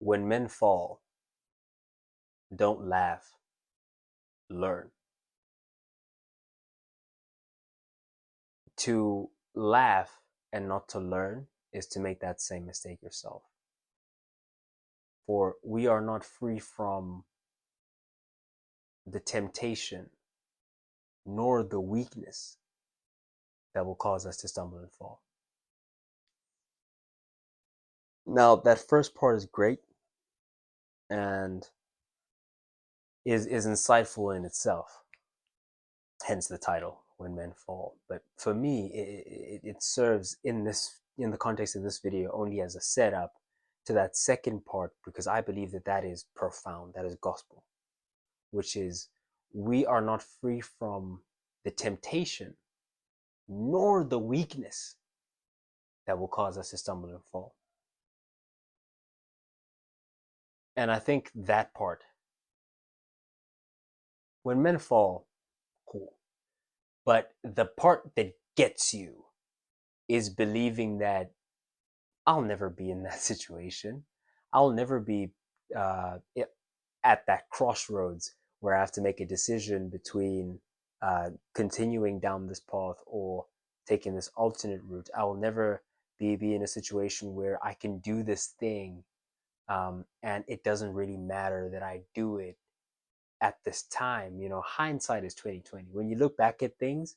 When men fall, don't laugh, learn. To laugh and not to learn is to make that same mistake yourself. For we are not free from the temptation nor the weakness that will cause us to stumble and fall. Now, that first part is great and is insightful in itself, hence the title, When Men Fall. But for me, it serves in the context of this video only as a setup to that second part, because I believe that that is profound, that is gospel, which is we are not free from the temptation nor the weakness that will cause us to stumble and fall. And I think that part, when men fall, cool. But the part that gets you is believing that I'll never be in that situation. I'll never be uh, at that crossroads where I have to make a decision between continuing down this path or taking this alternate route. I will never be in a situation where I can do this thing, and it doesn't really matter that I do it at this time. Hindsight is 2020. When you look back at things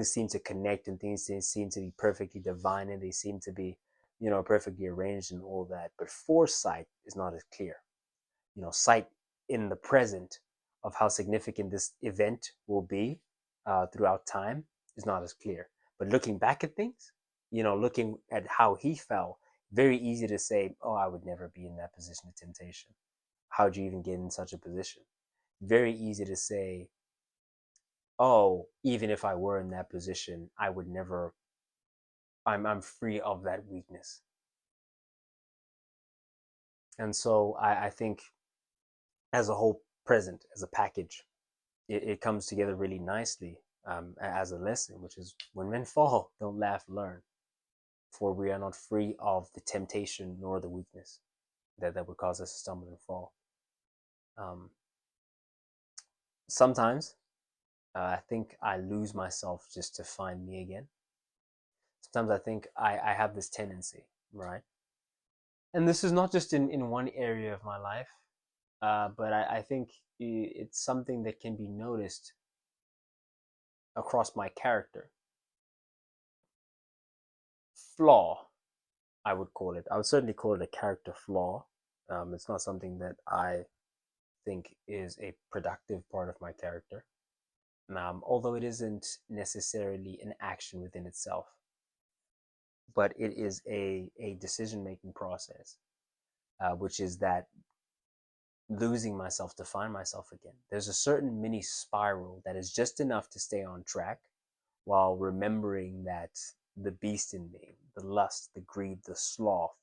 seem to connect, and things seem to be perfectly divine, and they seem to be, perfectly arranged and all that. But foresight is not as clear. Sight in the present of how significant this event will be throughout time is not as clear. But looking back at things, looking at how he fell, very easy to say, oh, I would never be in that position of temptation. How'd you even get in such a position? Very easy to say, oh, even if I were in that position, I would never, I'm free of that weakness. And so I think as a whole present, as a package, it comes together really nicely as a lesson, which is when men fall, don't laugh, learn. For we are not free of the temptation nor the weakness that would cause us to stumble and fall. Um, Sometimes I think I lose myself just to find me again. Sometimes I think I have this tendency, right? And this is not just in one area of my life, but I think it's something that can be noticed across my character. Flaw, I would call it. I would certainly call it a character flaw. It's not something that I think is a productive part of my character, although it isn't necessarily an action within itself, but it is a decision making process, which is that losing myself to find myself again. There's a certain mini spiral that is just enough to stay on track while remembering that the beast in me, the lust, the greed, the sloth,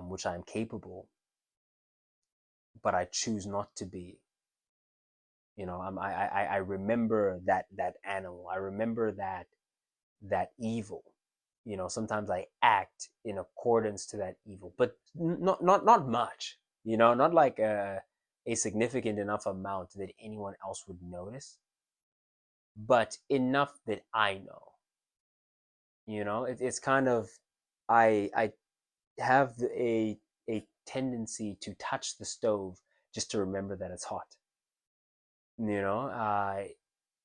which I am capable, but I choose not to be. I remember that animal. I remember that evil. Sometimes I act in accordance to that evil, but not much. Not like a significant enough amount that anyone else would notice, but enough that I know. It's kind of I have a tendency to touch the stove just to remember that it's hot. You know,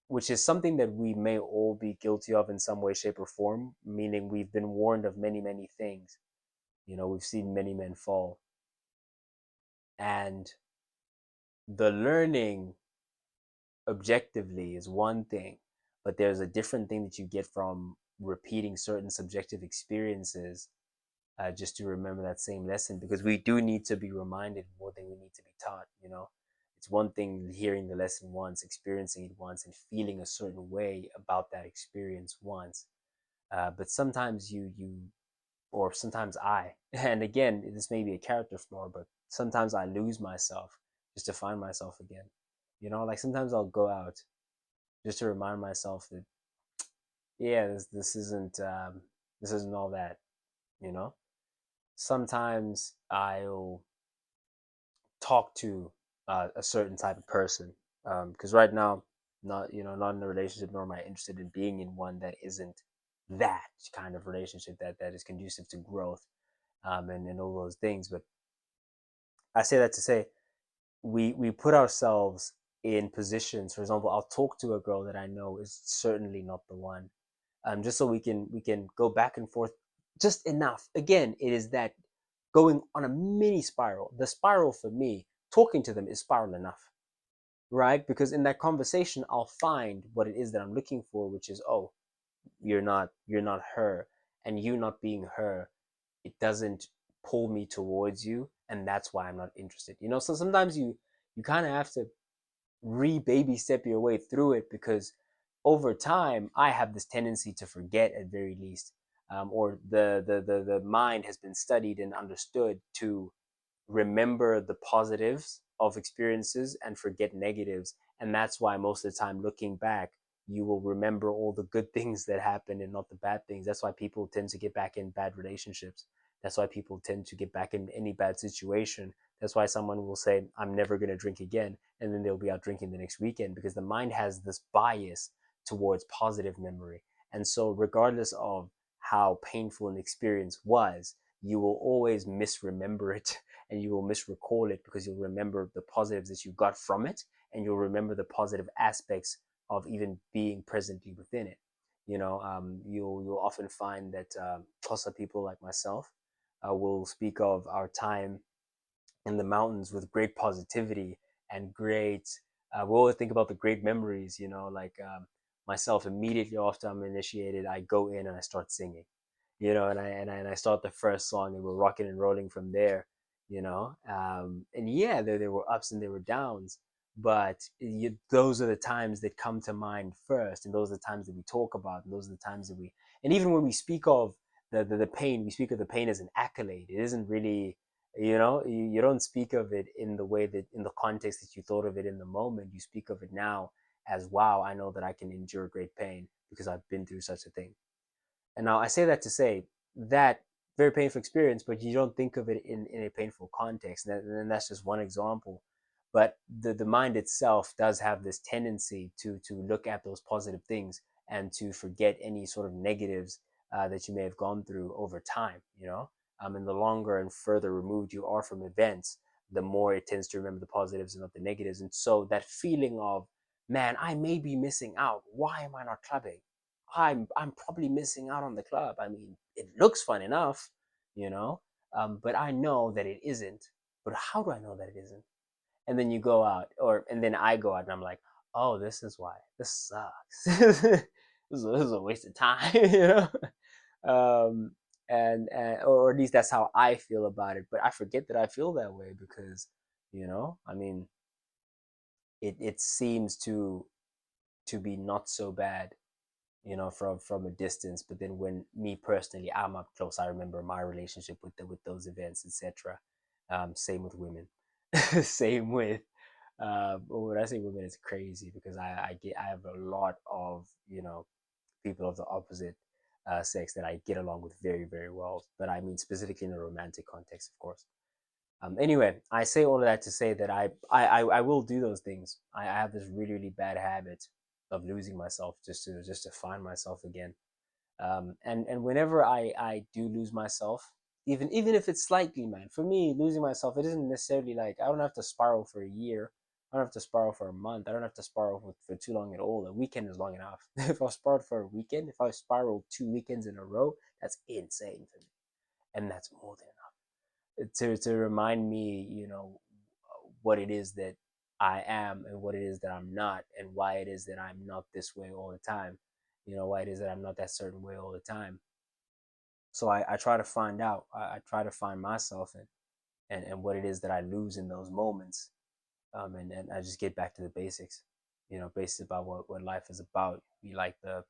which is something that we may all be guilty of in some way, shape, or form, meaning we've been warned of many, many things. We've seen many men fall. And the learning objectively is one thing, but there's a different thing that you get from repeating certain subjective experiences just to remember that same lesson, because we do need to be reminded more than we need to be taught. It's one thing hearing the lesson once, experiencing it once, and feeling a certain way about that experience once. But sometimes or sometimes I, and again, this may be a character flaw, but sometimes I lose myself just to find myself again. Like sometimes I'll go out just to remind myself that, yeah, this isn't all that. you know Sometimes I'll talk to a certain type of person, because right now, not in a relationship, nor am I interested in being in one that isn't that kind of relationship that is conducive to growth, and all those things. But I say that to say we put ourselves in positions. For example, I'll talk to a girl that I know is certainly not the one, just so we can go back and forth just enough. Again, it is that going on a mini spiral. The spiral for me, talking to them is spiral enough, right? Because in that conversation, I'll find what it is that I'm looking for, which is, oh, you're not her, and you not being her, it doesn't pull me towards you, and that's why I'm not interested. So sometimes you kind of have to re-baby step your way through it, because over time I have this tendency to forget, at very least, or the mind has been studied and understood to remember the positives of experiences and forget negatives. And that's why most of the time, looking back, you will remember all the good things that happened and not the bad things. That's why people tend to get back in bad relationships. That's why people tend to get back in any bad situation. That's why someone will say, I'm never going to drink again. And then they'll be out drinking the next weekend, because the mind has this bias towards positive memory. And so, regardless of how painful an experience was, you will always misremember it, and you will misrecall it, because you'll remember the positives that you got from it, and you'll remember the positive aspects of even being presently within it. You'll often find that Xhosa people like myself will speak of our time in the mountains with great positivity and great. We always think about the great memories, like myself. Immediately after I'm initiated, I go in and I start singing, and I start the first song, and we're rocking and rolling from there. And yeah, there were ups and there were downs, but those are the times that come to mind first, and those are the times that we talk about, and those are the times that and even when we speak of the pain, we speak of the pain as an accolade. It isn't really, you don't speak of it in the way that, in the context that you thought of it in the moment. You speak of it now as, wow, I know that I can endure great pain because I've been through such a thing. And now I say that to say that very painful experience, but you don't think of it in a painful context. And that's just one example. But the mind itself does have this tendency to look at those positive things and to forget any sort of negatives that you may have gone through over time. And the longer and further removed you are from events, the more it tends to remember the positives and not the negatives. And so that feeling of, man, I may be missing out. Why am I not clubbing? I'm probably missing out on the club. I mean, it looks fun enough, you know, but I know that it isn't. But how do I know that it isn't? And then you go out, and then I go out, and I'm like, oh, this is why. This sucks. This is a waste of time, um, or at least that's how I feel about it. But I forget that I feel that way, because, I mean, it seems to be not so bad, from a distance. But then when me personally, I'm up close, I remember my relationship with those events, etc. Same with women. Same with when I say women, it's crazy, because I have a lot of, people of the opposite sex that I get along with very, very well. But I mean specifically in a romantic context, of course. Anyway, I say all of that to say that I will do those things. I have this really, really bad habit of losing myself, just to find myself again. And whenever I do lose myself, even if it's slightly, man, for me, losing myself, it isn't necessarily like I don't have to spiral for a year. I don't have to spiral for a month. I don't have to spiral for too long at all. A weekend is long enough. If I spiraled for a weekend, if I spiraled 2 weekends in a row, that's insane for me, and that's more than enough to remind me, what it is that I am, and what it is that I'm not, and why it is that I'm not this way all the time. Why it is that I'm not that certain way all the time. So I try to find out. I try to find myself, and what it is that I lose in those moments. And I just get back to the basics. Basics about what life is about. We like the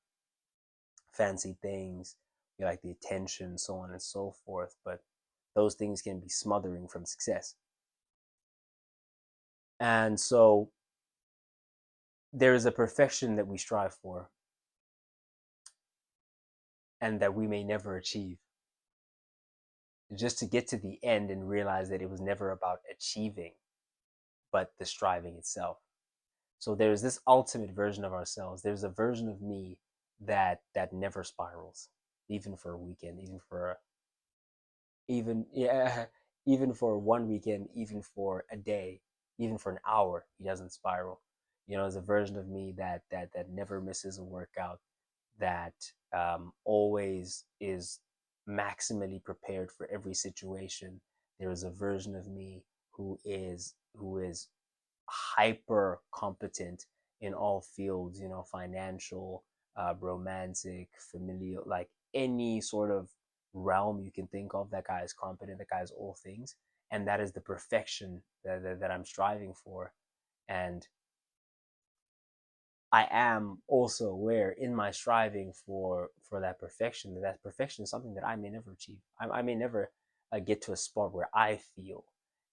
fancy things, we like the attention, so on and so forth. But those things can be smothering from success. And so there is a perfection that we strive for, and that we may never achieve, just to get to the end and realize that it was never about achieving. but the striving itself. So there's this ultimate version of ourselves. There's a version of me that never spirals, even for a weekend, even yeah, even for one weekend, even for a day, even for an hour, he doesn't spiral. There's a version of me that never misses a workout, that always is maximally prepared for every situation. There is a version of me who is hyper competent in all fields, financial, romantic, familial, like any sort of realm you can think of. That guy is competent, that guy is all things. And that is the perfection that I'm striving for. And I am also aware in my striving for that perfection, that perfection is something that I may never achieve. I may never get to a spot where I feel,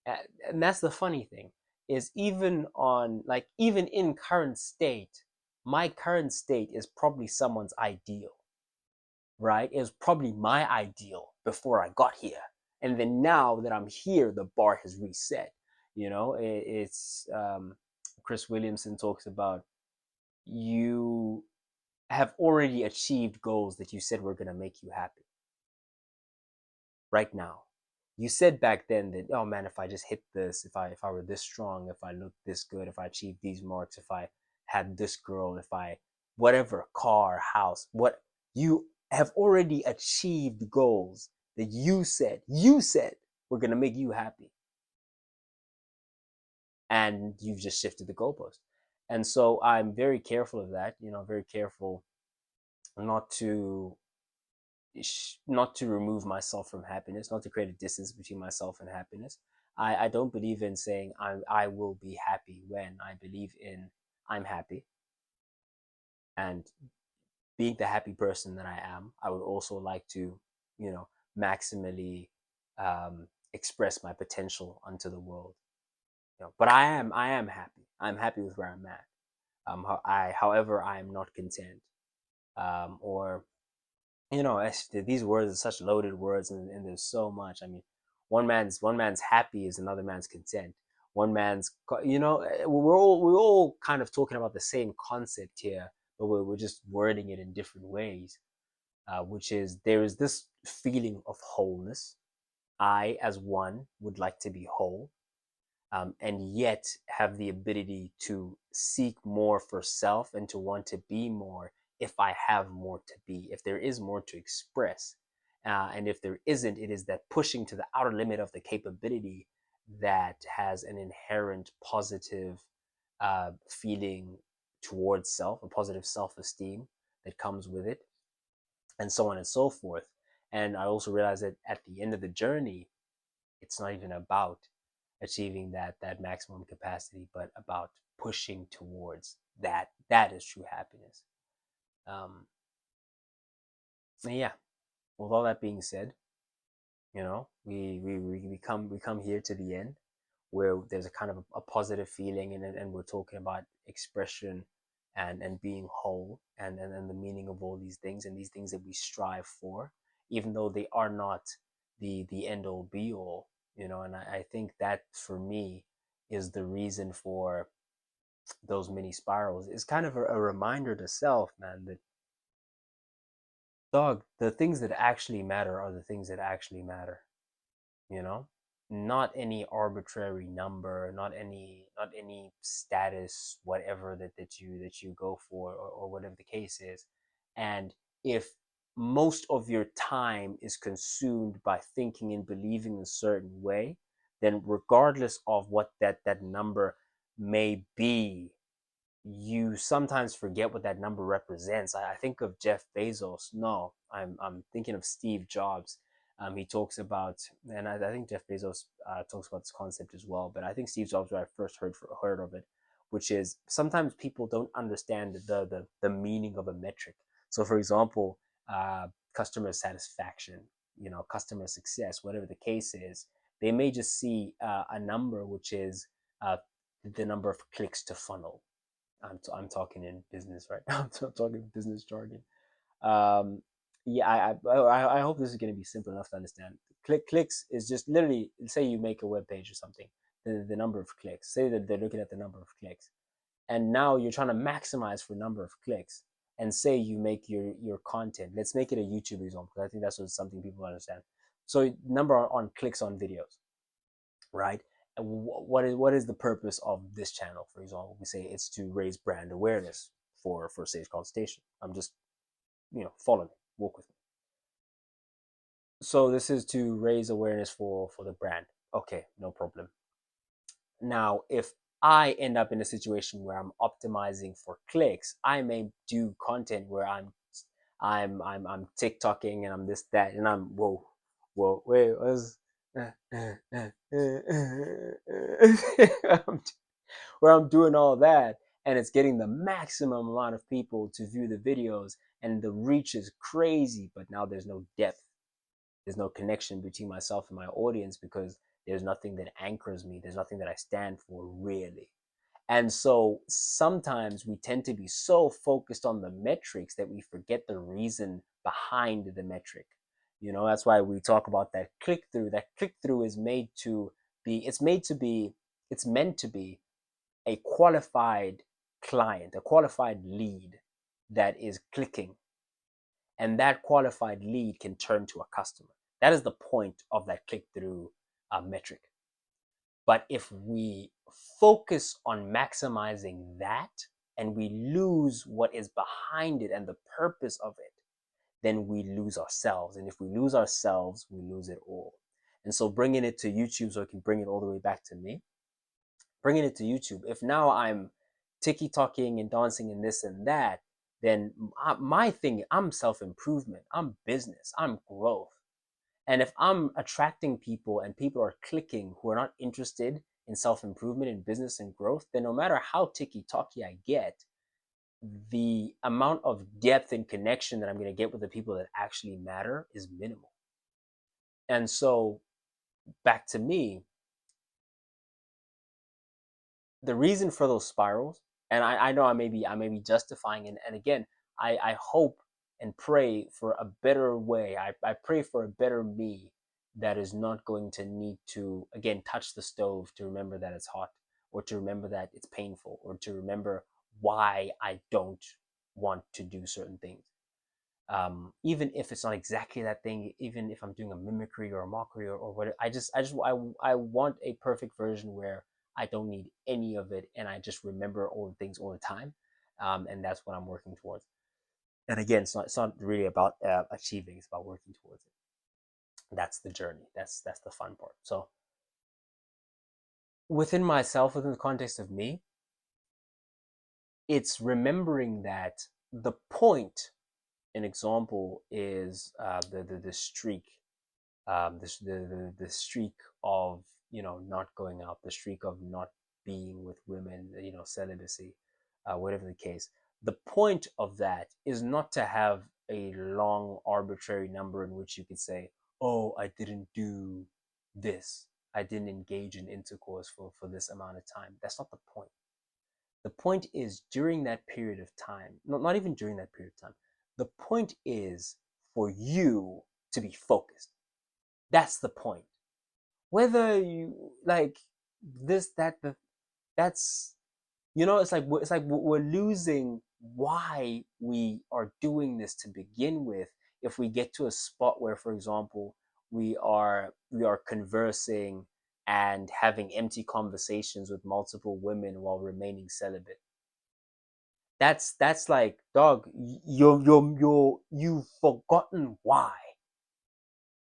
and that's the funny thing, is even in current state, my current state is probably someone's ideal, right? It was probably my ideal before I got here, and then now that I'm here, the bar has reset. It's Chris Williamson talks about, you have already achieved goals that you said were going to make you happy right now. You said back then that, oh man, if I just hit this, if I were this strong, if I looked this good, if I achieved these marks, if I had this girl, if I whatever, car, house, what, you have already achieved goals that you said were going to make you happy, and you've just shifted the goalpost. And so I'm very careful of that, very careful not to not to remove myself from happiness, not to create a distance between myself and happiness. I don't believe in saying I will be happy when. I believe in I'm happy, and being the happy person that I am, I would also like to, you know, maximally express my potential unto the world. But I am happy. I'm happy with where I'm at. However, I am not content. Or these words are such loaded words, and there's so much. I mean, one man's happy is another man's content. One man's, we're all kind of talking about the same concept here, but we're just wording it in different ways. Which is, there is this feeling of wholeness. I, as one, would like to be whole, and yet have the ability to seek more for self and to want to be more if I have more to be, if there is more to express. And if there isn't, it is that pushing to the outer limit of the capability that has an inherent positive feeling towards self, a positive self esteem that comes with it, and so on and so forth. And I also realized that at the end of the journey, it's not even about achieving that maximum capacity, but about pushing towards that. That is true happiness. Um, and yeah, with all that being said, we come here to the end where there's a kind of a positive feeling, and we're talking about expression and being whole, and the meaning of all these things, and these things that we strive for, even though they are not the end all be all. And I think that for me is the reason for those mini spirals. Is kind of a reminder to self, man, that, dog, the things that actually matter are the things that actually matter. you know not any arbitrary number, not any status, whatever that you go for, or whatever the case is. And if most of your time is consumed by thinking and believing a certain way, then regardless of what that number may be, you sometimes forget what that number represents. I think of Jeff Bezos. No, I'm thinking of Steve Jobs. He talks about, and I think Jeff Bezos talks about this concept as well. But I think Steve Jobs, where I first heard of it, which is, sometimes people don't understand the meaning of a metric. So, for example, customer satisfaction, customer success, whatever the case is, they may just see a number, which is the number of clicks to funnel. I'm talking in business right now. I'm talking business jargon. Um, yeah, I hope this is going to be simple enough to understand. Clicks is just literally, say you make a web page or something. the number of clicks. Say that they're looking at the number of clicks, and now you're trying to maximize for number of clicks. And say you make your content. Let's make it a YouTube example, because I think that's something people understand. So number on clicks on videos, right? And what is the purpose of this channel? For example, we say it's to raise brand awareness for Sage Consultation. I'm just, follow me, walk with me. So this is to raise awareness for the brand. Okay, no problem. Now, if I end up in a situation where I'm optimizing for clicks, I may do content where I'm TikToking and I'm this, that, and I'm wait, what's where I'm doing all that, and it's getting the maximum amount of people to view the videos, and the reach is crazy, but now there's no depth. There's no connection between myself and my audience, because there's nothing that anchors me. There's nothing that I stand for, really. And so sometimes we tend to be so focused on the metrics that we forget the reason behind the metric. That's why we talk about that click through. That click through is meant to be a qualified client, a qualified lead that is clicking. And that qualified lead can turn to a customer. That is the point of that click through metric. But if we focus on maximizing that and we lose what is behind it and the purpose of it, then we lose ourselves. And if we lose ourselves, we lose it all. And so bringing it to YouTube, so I can bring it all the way back to me, bringing it to YouTube, if now I'm tiki-talking and dancing and this and that, then my thing, I'm self-improvement, I'm business, I'm growth. And if I'm attracting people and people are clicking who are not interested in self-improvement and business and growth, then no matter how tiki-talky I get, the amount of depth and connection that I'm going to get with the people that actually matter is minimal. And so back to me, the reason for those spirals, and I know I may be justifying it, and again, I hope and pray for a better way. I pray for a better me that is not going to need to, again, touch the stove to remember that it's hot, or to remember that it's painful, or to remember why I don't want to do certain things. Even if it's not exactly that thing, even if I'm doing a mimicry or a mockery or whatever, I want a perfect version where I don't need any of it, and I just remember all the things all the time, and that's what I'm working towards. And again, it's not really about achieving; it's about working towards it. That's the journey. That's the fun part. So within myself, within the context of me, it's remembering that the point. An example is the streak, the streak of not going out, the streak of not being with women, celibacy, whatever the case. The point of that is not to have a long arbitrary number in which you could say, oh, I didn't do this, I didn't engage in intercourse for this amount of time. That's not the point. The point is, during that period of time, not even during that period of time, the point is for you to be focused. That's the point. Whether you like this, that, that's, it's like we're losing why we are doing this to begin with. If we get to a spot where, for example, we are conversing and having empty conversations with multiple women while remaining celibate. That's like, dog, you've forgotten why.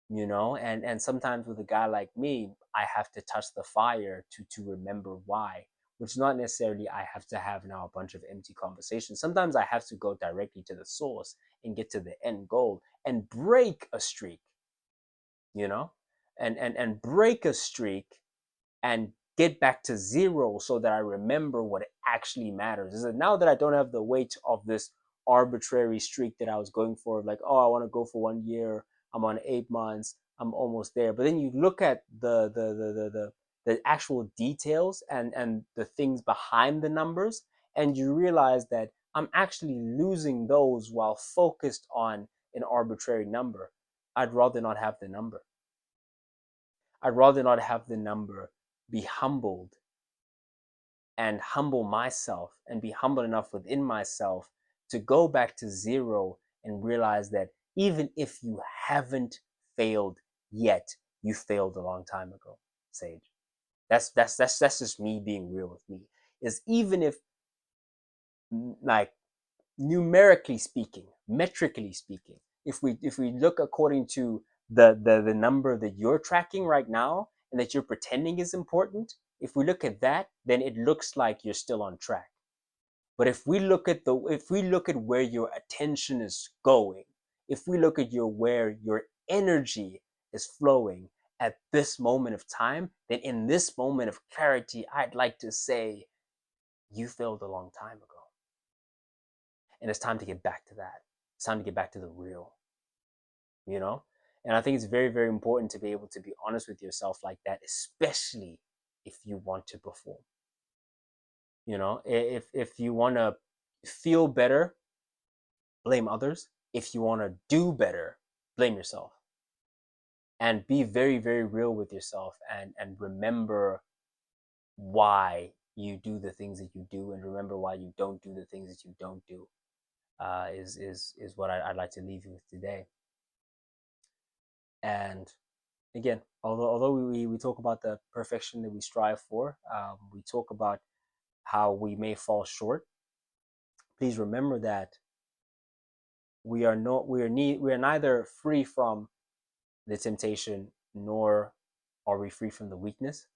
And sometimes with a guy like me, I have to touch the fire to remember why, which is not necessarily I have to have now a bunch of empty conversations. Sometimes I have to go directly to the source and get to the end goal and break a streak, and break a streak and get back to zero, so that I remember what actually matters. Is that now that I don't have the weight of this arbitrary streak that I was going for, like, oh, I want to go for 1 year, I'm on 8 months, I'm almost there. But then you look at the actual details and the things behind the numbers, and you realize that I'm actually losing those while focused on an arbitrary number. I'd rather not have the number. I'd rather not have the number be humbled and humble myself and be humble enough within myself to go back to zero and realize that even if you haven't failed yet, you failed a long time ago, Sage. That's just me being real with me. Is even if, like, numerically speaking, metrically speaking, if we look according to the number that you're tracking right now and that you're pretending is important, if we look at that, then it looks like you're still on track. But if we look at where your attention is going, if we look at where your energy is flowing at this moment of time, then in this moment of clarity, I'd like to say you failed a long time ago. And it's time to get back to that. It's time to get back to the real, you know? And I think it's very, very important to be able to be honest with yourself like that, especially if you want to perform. You know, if you want to feel better, blame others. If you want to do better, blame yourself. And be very, very real with yourself, and remember why you do the things that you do, and remember why you don't do the things that you don't do. Is what I'd like to leave you with today. And again, although we talk about the perfection that we strive for, we talk about how we may fall short. Please remember that we are neither free from the temptation, nor are we free from the weakness.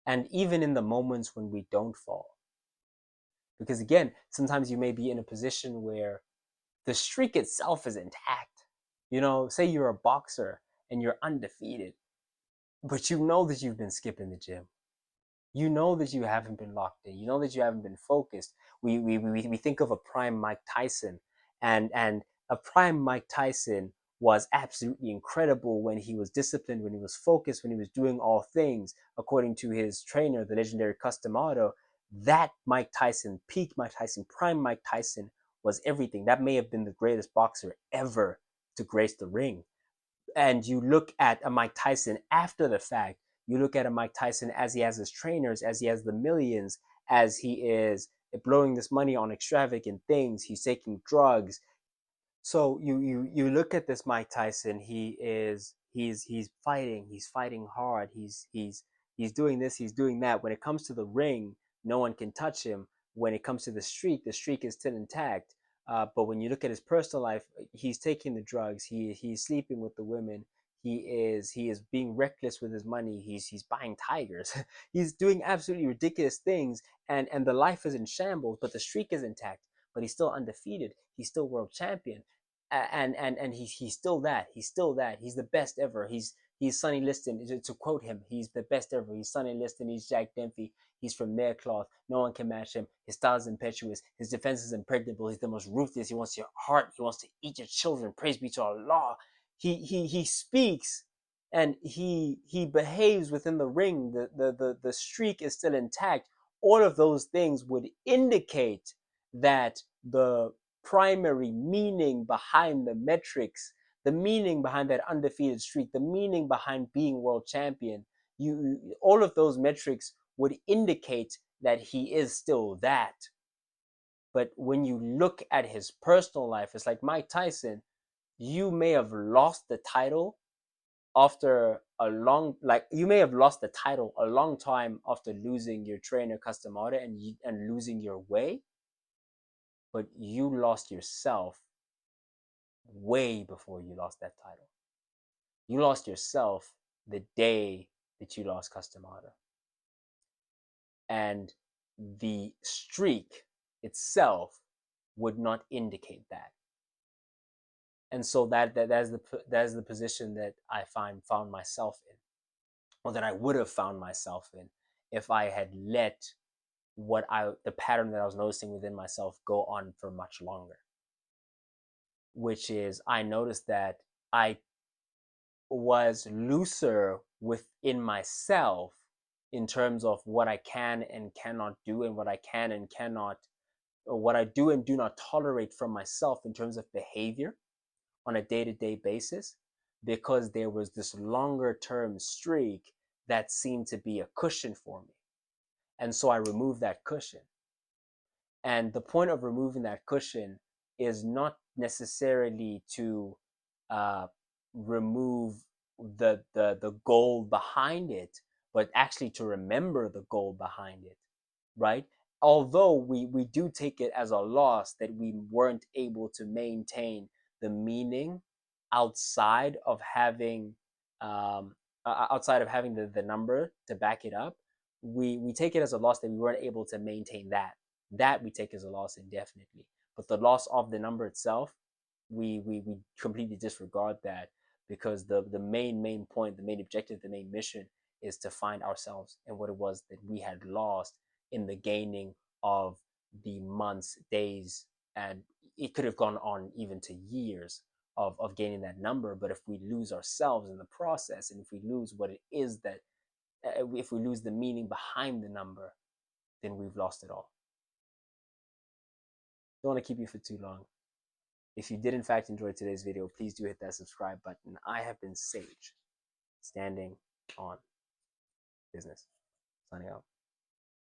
And even in the moments when we don't fall, because again, sometimes you may be in a position where the streak itself is intact. You know, say you're a boxer and you're undefeated, but you know that you've been skipping the gym. You know that you haven't been locked in. You know that you haven't been focused. We think of a prime Mike Tyson, and a prime Mike Tyson was absolutely incredible when he was disciplined, when he was focused, when he was doing all things according to his trainer, the legendary Cus D'Amato. That Mike Tyson, peak Mike Tyson, prime Mike Tyson, was everything. That may have been the greatest boxer ever to grace the ring. And you look at a Mike Tyson after the fact, you look at a Mike Tyson as he has his trainers, as he has the millions, as he is blowing this money on extravagant things, he's taking drugs. So you look at this Mike Tyson, he's fighting hard, he's doing this, he's doing that. When it comes to the ring, no one can touch him. When it comes to the streak is still intact. But when you look at his personal life, he's taking the drugs. He's sleeping with the women. He is being reckless with his money. He's buying tigers. He's doing absolutely ridiculous things, and the life is in shambles. But the streak is intact. But he's still undefeated. He's still world champion, and he's still that. He's still that. He's the best ever. He's Sonny Liston. To quote him, he's the best ever. He's Sonny Liston. He's Jack Dempsey. He's from their cloth. No one can match him. His style is impetuous. His defense is impregnable. He's the most ruthless. He wants your heart. He wants to eat your children. Praise be to Allah. He speaks, and he behaves within the ring. The streak is still intact. All of those things would indicate that the primary meaning behind the metrics, the meaning behind that undefeated streak, the meaning behind being world champion, all of those metrics would indicate that he is still that. But when you look at his personal life, it's like Mike Tyson. You may have lost the title after you may have lost the title a long time after losing your trainer Cus D'Amato and losing your way, but you lost yourself way before you lost that title. You lost yourself the day that you lost Cus D'Amato. And the streak itself would not indicate that. And so that's the position that I found myself in, or that I would have found myself in if I had let the pattern that I was noticing within myself go on for much longer. Which is, I noticed that I was looser within myself in terms of what I can and cannot do, and what I can and cannot, or what I do and do not tolerate from myself in terms of behavior on a day-to-day basis, because there was this longer term streak that seemed to be a cushion for me. And so I removed that cushion. And the point of removing that cushion is not necessarily to uh, remove the goal behind it, but actually to remember the goal behind it, right? Although we do take it as a loss that we weren't able to maintain the meaning outside of having um, outside of having the number to back it up, we take it as a loss that we weren't able to maintain that we take as a loss indefinitely. But the loss of the number itself, we completely disregard that, because the main point, the main objective, the main mission is to find ourselves and what it was that we had lost in the gaining of the months, days, and it could have gone on even to years of gaining that number. But if we lose ourselves in the process, and if we lose what it is that, if we lose the meaning behind the number, then we've lost it all. Don't want to keep you for too long. If you did in fact enjoy today's video, please do hit that subscribe button. I have been Sage, standing on business. Signing out.